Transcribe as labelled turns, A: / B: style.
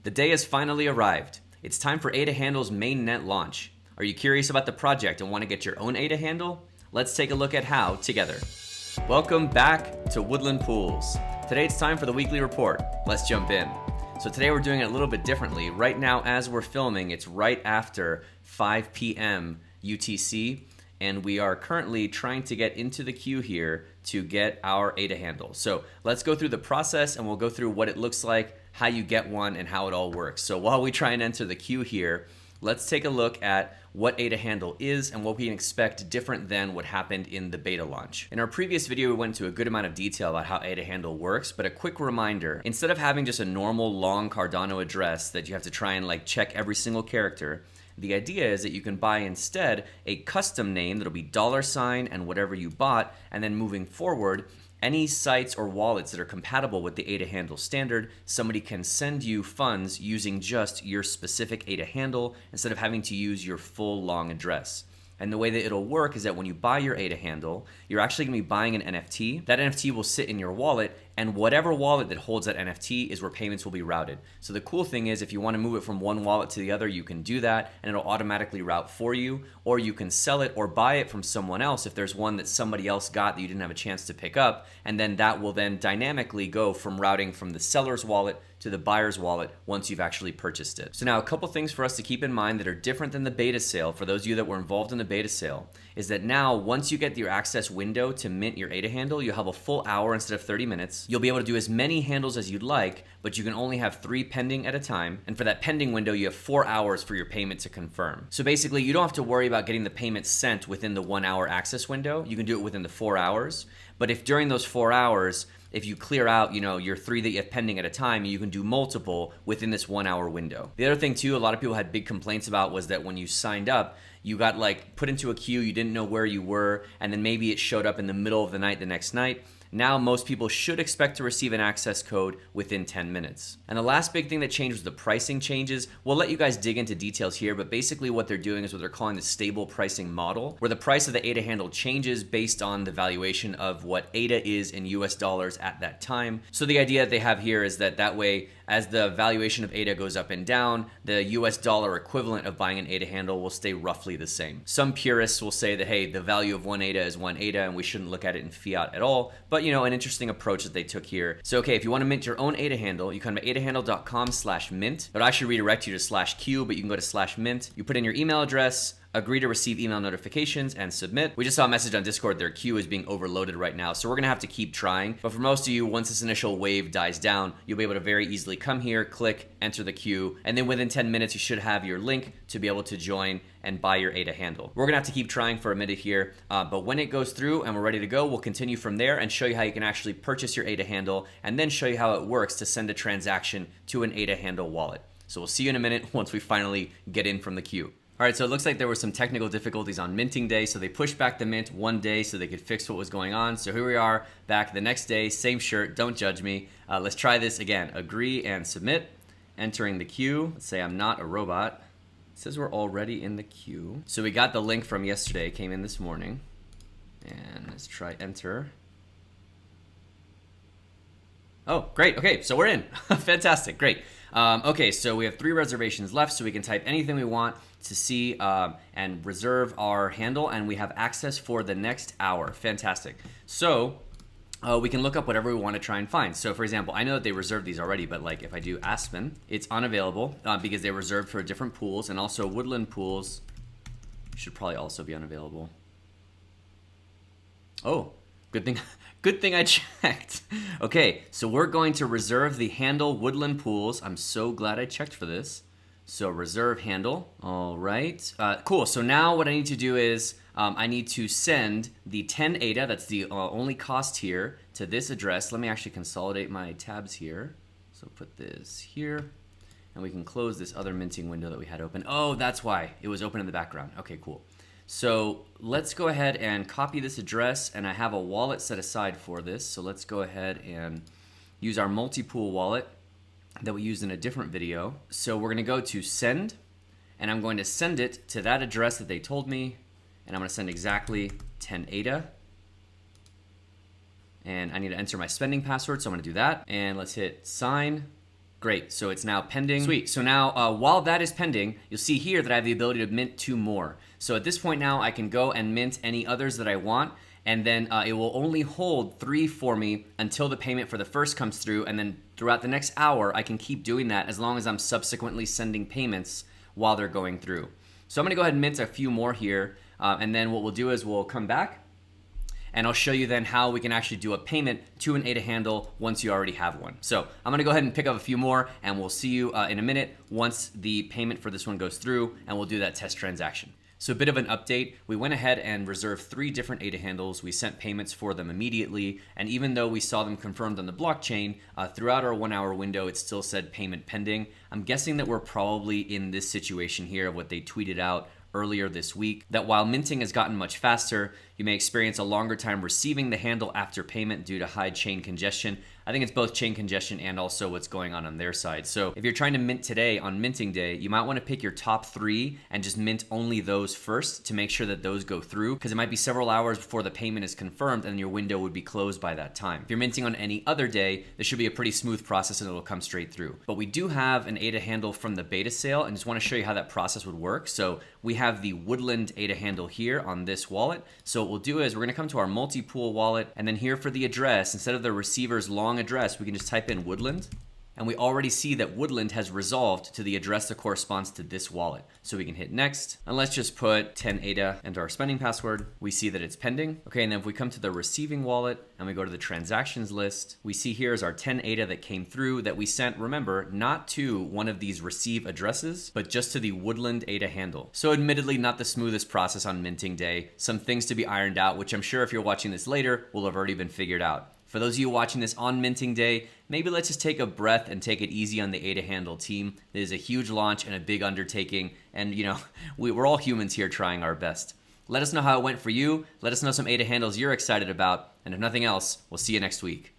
A: The day has finally arrived. It's time for adaHandle's MainNet launch. Are you curious about the project and want to get your own adaHandle? Let's take a look at how together. Welcome back to Woodland Pools. Today it's time for the weekly report. Let's jump in. So today we're doing it a little bit differently. Right now as we're filming, it's right after 5 p.m. UTC, and we are currently trying to get into the queue here to get our adaHandle. So let's go through the process and we'll go through what it looks like, how you get one, and how it all works. So while we try and enter the queue here, let's take a look at what adaHandle is and what we can expect different than what happened in the beta launch. In our previous video, we went into a good amount of detail about how adaHandle works, but a quick reminder, instead of having just a normal long Cardano address that you have to try and check every single character, the idea is that you can buy instead a custom name that'll be $ and whatever you bought, and then moving forward, any sites or wallets that are compatible with the adaHandle standard, somebody can send you funds using just your specific adaHandle instead of having to use your full long address. And the way that it'll work is that when you buy your adaHandle, you're actually going to be buying an NFT. That NFT will sit in your wallet, and whatever wallet that holds that NFT is where payments will be routed. So the cool thing is if you want to move it from one wallet to the other, you can do that and it'll automatically route for you, or you can sell it or buy it from someone else if there's one that somebody else got that you didn't have a chance to pick up, and then that will then dynamically go from routing from the seller's wallet to the buyer's wallet once you've actually purchased it. So now a couple things for us to keep in mind that are different than the beta sale, for those of you that were involved in the beta sale, is that now once you get your access window to mint your adaHandle, you'll have a full hour instead of 30 minutes. You'll be able to do as many handles as you'd like, but you can only have 3 pending at a time. And for that pending window, you have 4 hours for your payment to confirm. So basically, you don't have to worry about getting the payment sent within the 1 hour access window. You can do it within the 4 hours. But if during those 4 hours, if you clear out, your 3 that you have pending at a time, you can do multiple within this 1 hour window. The other thing too, a lot of people had big complaints about was that when you signed up, you got put into a queue, you didn't know where you were, and then maybe it showed up in the middle of the night the next night. Now most people should expect to receive an access code within 10 minutes. And the last big thing that changed was the pricing changes. We'll let you guys dig into details here, but basically what they're doing is what they're calling the stable pricing model, where the price of the adaHandle changes based on the valuation of what ADA is in US dollars at that time. So the idea that they have here is that way, as the valuation of ADA goes up and down, the US dollar equivalent of buying an adaHandle will stay roughly the same. Some purists will say that, hey, the value of one ADA is one ADA and we shouldn't look at it in fiat at all, but an interesting approach that they took here. So okay, if you want to mint your own adaHandle, you come to adaHandle.com/mint. It'll actually redirect you to /q, but you can go to /mint. You put in your email address, agree to receive email notifications, and submit. We just saw a message on Discord, their queue is being overloaded right now, so we're gonna have to keep trying. But for most of you, once this initial wave dies down, you'll be able to very easily come here, click, enter the queue, and then within 10 minutes, you should have your link to be able to join and buy your adaHandle. We're gonna have to keep trying for a minute here, but when it goes through and we're ready to go, we'll continue from there and show you how you can actually purchase your adaHandle, and then show you how it works to send a transaction to an adaHandle wallet. So we'll see you in a minute once we finally get in from the queue. All right, so it looks like there were some technical difficulties on minting day, so they pushed back the mint one day so they could fix what was going on. So here we are back the next day, same shirt, don't judge me. Let's try this again. Agree and submit, entering the queue. Let's say I'm not a robot. It says we're already in the queue. So we got the link from yesterday, came in this morning. And let's try enter. Oh, great, okay, so we're in. Fantastic, great. Okay, so we have 3 reservations left, so we can type anything we want to see and reserve our handle, and we have access for the next hour. Fantastic. So we can look up whatever we want to try and find. So for example, I know that they reserved these already, but if I do ASPEN, it's unavailable because they reserved for different pools, and also Woodland Pools should probably also be unavailable. Oh, good thing I checked. Okay, so we're going to reserve the handle Woodland Pools. I'm so glad I checked for this. So reserve handle. All right, cool. So now what I need to do is I need to send the 10 ADA, that's the only cost here, to this address. Let me actually consolidate my tabs here. So put this here, and we can close this other minting window that we had open. Oh, that's why it was open in the background. Okay, cool. So let's go ahead and copy this address, and I have a wallet set aside for this. So let's go ahead and use our multi-pool wallet that we used in a different video. So we're gonna go to send, and I'm going to send it to that address that they told me, and I'm gonna send exactly 10 ADA. And I need to enter my spending password, so I'm gonna do that. And let's hit sign. Great, so it's now pending. Sweet, so now while that is pending, you'll see here that I have the ability to mint 2 more. So at this point now, I can go and mint any others that I want, and then it will only hold 3 for me until the payment for the first comes through, and then throughout the next hour, I can keep doing that as long as I'm subsequently sending payments while they're going through. So I'm gonna go ahead and mint a few more here, and then what we'll do is we'll come back, and I'll show you then how we can actually do a payment to an adaHandle once you already have one. So I'm gonna go ahead and pick up a few more, and we'll see you in a minute once the payment for this one goes through, and we'll do that test transaction. So a bit of an update, we went ahead and reserved 3 different adaHandles. We sent payments for them immediately, and even though we saw them confirmed on the blockchain, throughout our 1-hour window, it still said payment pending. I'm guessing that we're probably in this situation here of what they tweeted out earlier this week, that while minting has gotten much faster, you may experience a longer time receiving the handle after payment due to high chain congestion. I think it's both chain congestion and also what's going on their side. So if you're trying to mint today on minting day, you might want to pick your top 3 and just mint only those first to make sure that those go through, because it might be several hours before the payment is confirmed and your window would be closed by that time. If you're minting on any other day, this should be a pretty smooth process and it'll come straight through. But we do have an adaHandle from the beta sale and just want to show you how that process would work. So we have the Woodland adaHandle here on this wallet. So what we'll do is we're going to come to our multi-pool wallet, and then here for the address, instead of the receiver's long address, we can just type in Woodland, and we already see that Woodland has resolved to the address that corresponds to this wallet. So we can hit next, and let's just put 10 ADA into our spending password. We see that it's pending. Okay, and then if we come to the receiving wallet and we go to the transactions list, we see here is our 10 ADA that came through that we sent, remember, not to one of these receive addresses, but just to the Woodland adaHandle. So admittedly, not the smoothest process on minting day. Some things to be ironed out, which I'm sure if you're watching this later, will have already been figured out. For those of you watching this on minting day, maybe let's just take a breath and take it easy on the adaHandle team. It is a huge launch and a big undertaking, and you know, we're all humans here trying our best. Let us know how it went for you. Let us know some adaHandles you're excited about, and if nothing else, we'll see you next week.